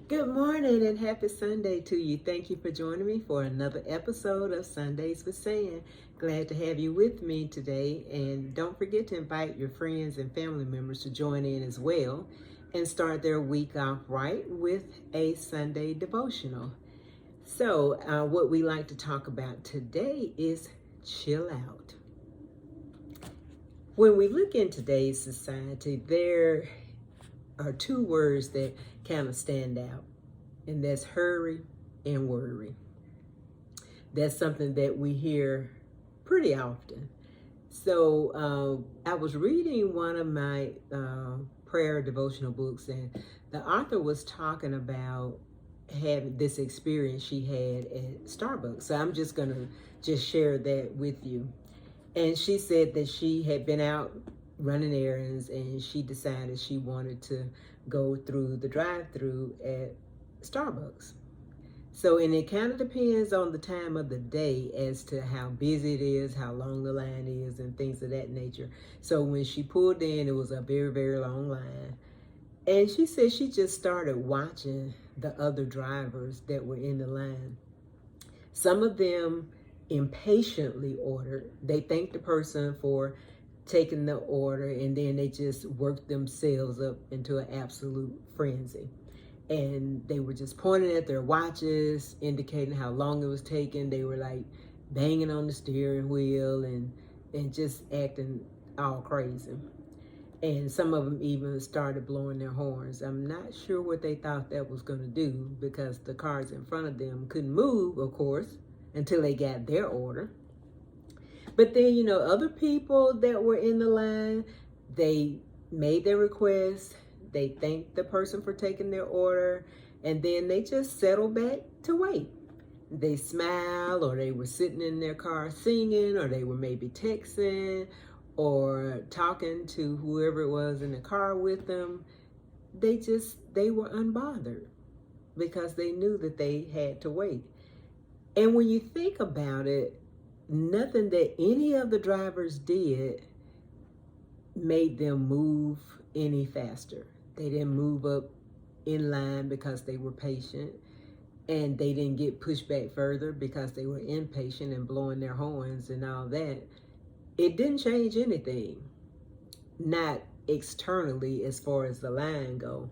Good morning and happy Sunday to you. Thank you for joining me for another episode of Sundays with Sam. Glad to have you with me today. And don't forget to invite your friends and family members to join in as well and start their week off right with a Sunday devotional. So, what we like to talk about today is chill out. When we look in today's society, there are two words that kind of stand out, and that's hurry and worry. That's something that we hear pretty often. So I was reading one of my prayer devotional books, and the author was talking about having this experience she had at Starbucks. So I'm just going to just share that with you. And she said that she had been out running errands and she decided she wanted to go through the drive-through at Starbucks. So, and it kind of depends on the time of the day as to how busy it is, how long the line is, and things of that nature. So when she pulled in, it was a very, very long line. And she said she just started watching the other drivers that were in the line. Some of them impatiently ordered. They thanked the person for taking the order, and then they just worked themselves up into an absolute frenzy. And they were just pointing at their watches, indicating how long it was taking. They were like banging on the steering wheel and just acting all crazy. And some of them even started blowing their horns. I'm not sure what they thought that was going to do, because the cars in front of them couldn't move, of course, until they got their order. But then, other people that were in the line, they made their request, they thanked the person for taking their order, and then they just settled back to wait. They smiled, or they were sitting in their car singing, or they were maybe texting or talking to whoever it was in the car with them. They were unbothered because they knew that they had to wait. And when you think about it, nothing that any of the drivers did made them move any faster. They didn't move up in line because they were patient, and they didn't get pushed back further because they were impatient and blowing their horns and all that. It didn't change anything, not externally as far as the line go.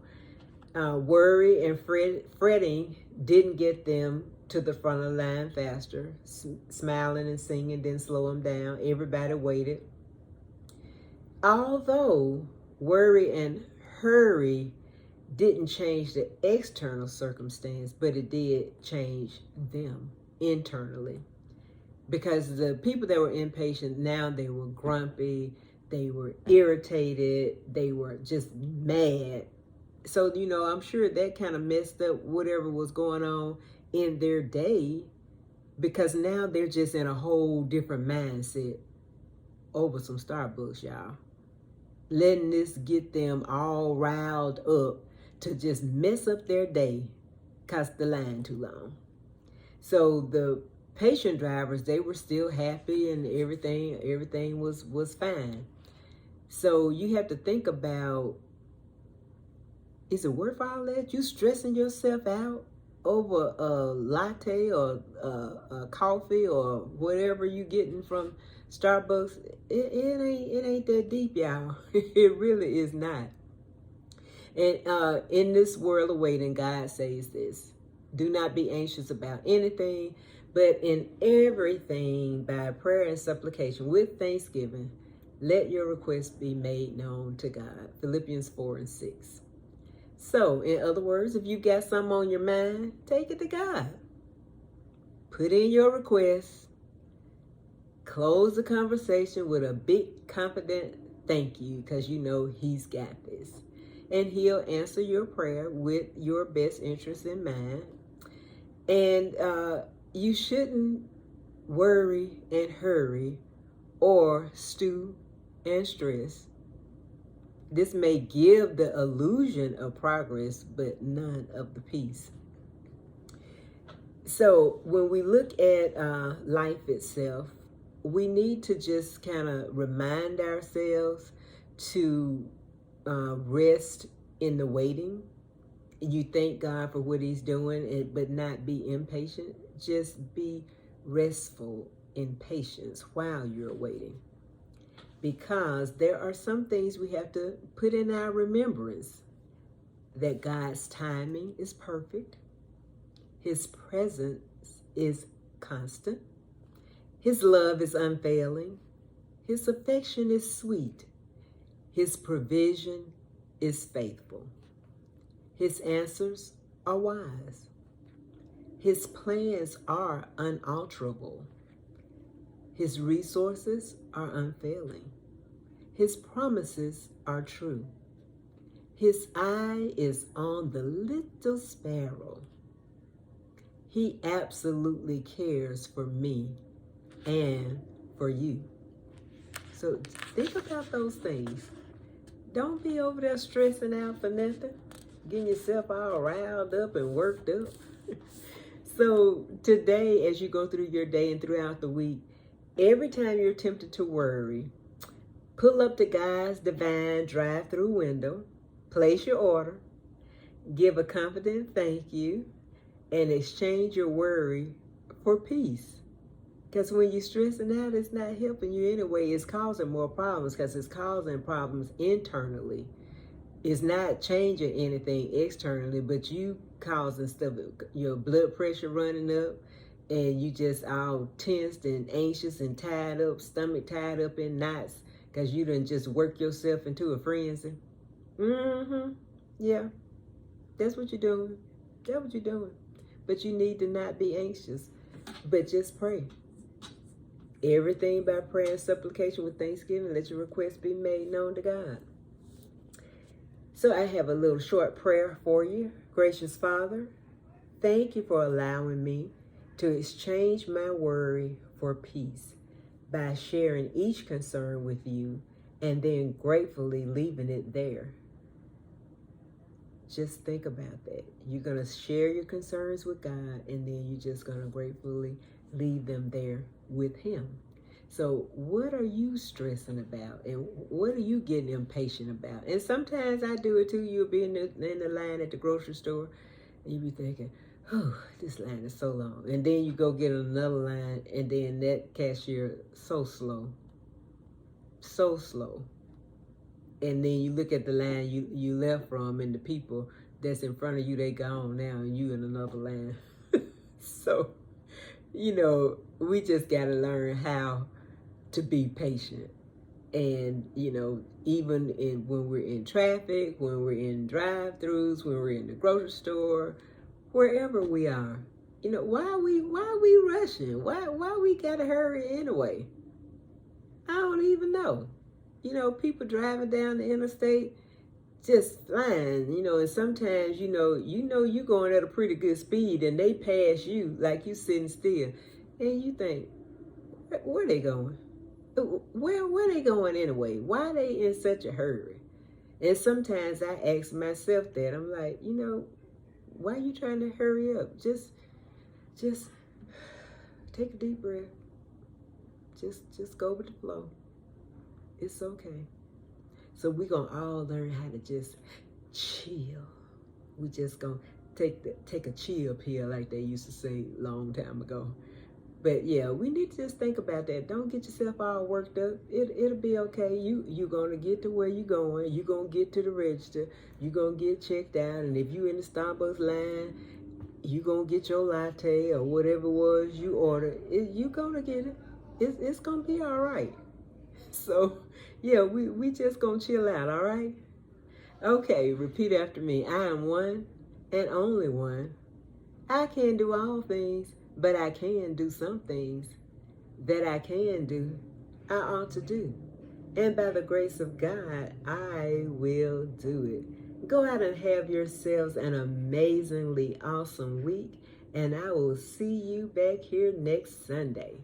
Worry and fretting didn't get them to the front of the line faster. Smiling and singing didn't slow them down. Everybody waited. Although worry and hurry didn't change the external circumstance, but it did change them internally. Because the people that were impatient, now they were grumpy, they were irritated, they were just mad. So, I'm sure that kind of messed up whatever was going on in their day, because now they're just in a whole different mindset over some Starbucks, y'all. Letting this get them all riled up to just mess up their day because the line too long. So the patient drivers, they were still happy and everything was fine. So you have to think about, is it worth all that? You stressing yourself out over a latte or a coffee or whatever you getting from Starbucks? It ain't that deep, y'all. It really is not. And in this world of waiting, God says this: do not be anxious about anything, but in everything by prayer and supplication with thanksgiving, let your requests be made known to God. Philippians 4:6. So, in other words, if you got something on your mind, take it to God. Put in your request. Close the conversation with a big, confident thank you, because you know He's got this. And He'll answer your prayer with your best interest in mind. And you shouldn't worry and hurry or stew and stress. This may give the illusion of progress, but none of the peace. So when we look at life itself, we need to just kind of remind ourselves to rest in the waiting, You thank God for what he's doing, but not be impatient. Just be restful in patience while you're waiting. Because there are some things we have to put in our remembrance, that God's timing is perfect. His presence is constant. His love is unfailing. His affection is sweet. His provision is faithful. His answers are wise. His plans are unalterable. His resources are unfailing. His promises are true. His eye is on the little sparrow. He absolutely cares for me and for you. So think about those things. Don't be over there stressing out for nothing, getting yourself all riled up and worked up. So today, as you go through your day and throughout the week, every time you're tempted to worry, pull up the God's divine drive-through window, place your order, give a confident thank you, and exchange your worry for peace. Because when you're stressing out, it's not helping you anyway. It's causing more problems, because it's causing problems internally. It's not changing anything externally, but you causing stuff, your blood pressure running up, and you just all tensed and anxious and tied up, stomach tied up in knots, because you done just work yourself into a frenzy. Yeah, that's what you're doing. That's what you're doing. But you need to not be anxious, but just pray. Everything by prayer and supplication with thanksgiving, let your requests be made known to God. So I have a little short prayer for you. Gracious Father, thank you for allowing me to exchange my worry for peace by sharing each concern with you and then gratefully leaving it there. Just think about that. You're going to share your concerns with God, and then you're just going to gratefully leave them there with him. So what are you stressing about, and what are you getting impatient about? And sometimes I do it too. You'll be in the line at the grocery store, and you'll be thinking, oh, this line is so long. And then you go get another line, and then that cashier so slow. And then you look at the line you left from, and the people that's in front of you, they gone now, and you in another line. So, we just got to learn how to be patient. And, even when we're in traffic, when we're in drive-thrus, when we're in the grocery store, wherever we are, why are we rushing? Why we got to hurry anyway? I don't even know. People driving down the interstate just flying, and sometimes, you're going at a pretty good speed, and they pass you like you sitting still. And you think, where are they going? Where they going anyway? Why are they in such a hurry? And sometimes I ask myself that. I'm like, why are you trying to hurry up? Just take a deep breath. Just go with the flow. It's okay. So we're going to all learn how to just chill. We just going to take a chill pill, like they used to say a long time ago. But yeah, we need to just think about that. Don't get yourself all worked up. It'll be okay. You're going to get to where you're going. You're going to get to the register. You're going to get checked out. And if you're in the Starbucks line, you're going to get your latte or whatever it was you ordered. You're going to get it. It's going to be all right. So, yeah, we just going to chill out, all right? Okay, repeat after me. I am one and only one. I can't do all things, but I can do some things that I can do, I ought to do. And by the grace of God, I will do it. Go out and have yourselves an amazingly awesome week, and I will see you back here next Sunday.